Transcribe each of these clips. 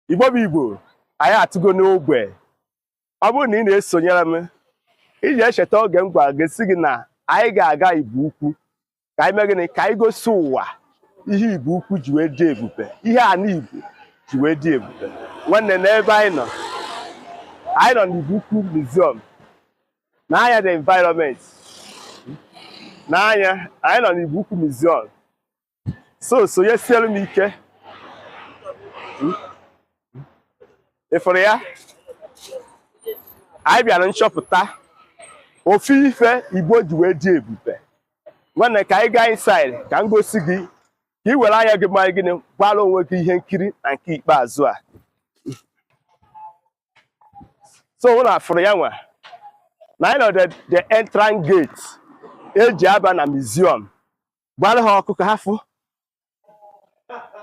Igbo bụ Igbo anyị atụgo n'ogbe. Ọ bụrụ na ị na-esonyere m iji echeta oge m gwara gị sị gị na anyị ga-aga Igbo-Ukwu ka anyị mee gịnị ka anyị gosi ụwa ihe Igbo-Ukwu ji wee dị ebube, ihe ana Igbo ji wee dị ebube. Nwanne n'ebe anyị nọ n'Igbo-Ukwu Museum n'anya the environment. N'anya anyị nọ n'Igbo-Ukwu Museum. So sonyesiere m ike. Ịfụrụ ya? Anyị bịara nchọpụta ofu ife Igbo ji wee dị ebube. Nwanne ka anyị gaa inside ka m gosi gị ka ị were anya gị mara gịnị gbara onwe gị ihe nkiri na nke ikpeazụ a. So ụlọ afụrụ ya nwa na anyị nọ the entrance gate eji aba na museum. Gbara ha ọkụ ka ha fụ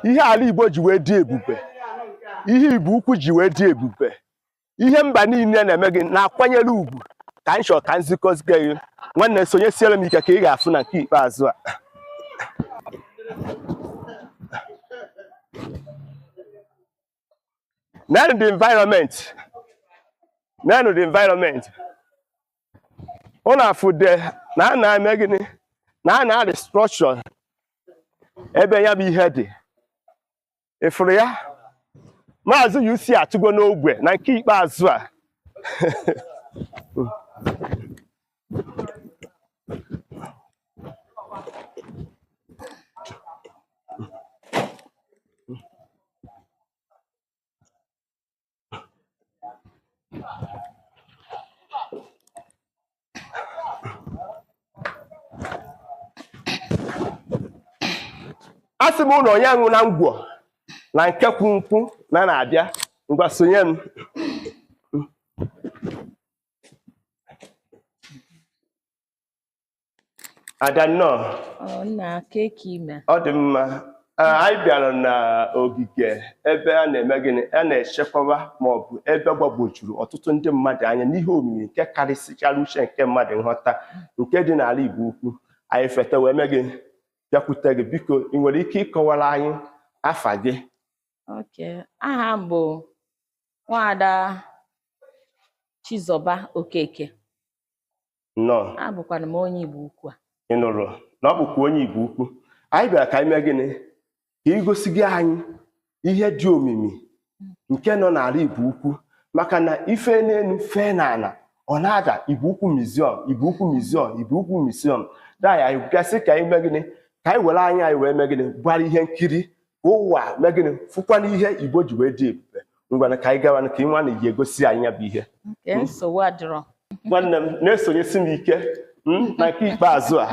ihe ala Igbo ji wee dị ebube, ihe Igbo-Ukwu ji wee dị ebube, ihe mba niile na-eme gị na-akwanyere ugwu ka nchọ ka nzikọzi gị. Nwanne sonyesiere m ike ka ị ga-afụ na nke ikpeazụ a. Now the environment. Now the environment. Ụlọ afụ na-eme gịnị na the structure ebe ya bụ ihe dị. Ịfụrụ ya? Maazi-UC atụgo n'ogbe na nke ikpeazụ a. Asị m ụlọ onye aṅụ na ngwọ na nke kwunkwu na-abịa ngwa sonye m. Ada nnọọ. Ọ dị mma. Anyị bịara n'ogige ebe a na-eme gịnị a na-echekwaba maọbụ ebe gbagbojuru ọtụtụ ndị mmadụ anya n'ihe omimi nke karịsịchara uche nke mmadụ nghọta nke dị n'ala Igbo-Ukwu. Anyị fete wee mee gị bịakwute gị, biko ị nwere ike ịkọwara anyị afa gị? Aha m bụ Nwaada Chizoba Okeke. Nnọọ. Abụkwara m onye Igbo-Ukwu a. Ị nụrụ na ọ bụkwa onye Igbo-Ukwu. Anyị bịara ka anyị mee gịnị ka igosi gị anyị ihe dị omimi nke nọ n'ala Igbo-Ukwu, maka na ife n'elu fee n'ala ọ na-ada Igbo-Ukwu Museum, Igbo-Ukwu Museum, Igbo-Ukwu Museum. Daya anyị gasị ka anyị mee gịnị ka anyị were anya anyị wee mee gịnị gbara ihe nkiri ka ụwa mee gịnị fụkwana ihe Igbo ji wee dị ebube. Ngwana ka anyị gawa ka ị nwa na ji egosi anyị ya bụ ihe. Nsogbu adịrọ. Nwanne m na-esonyesi m ike na nke ikpeazụ a.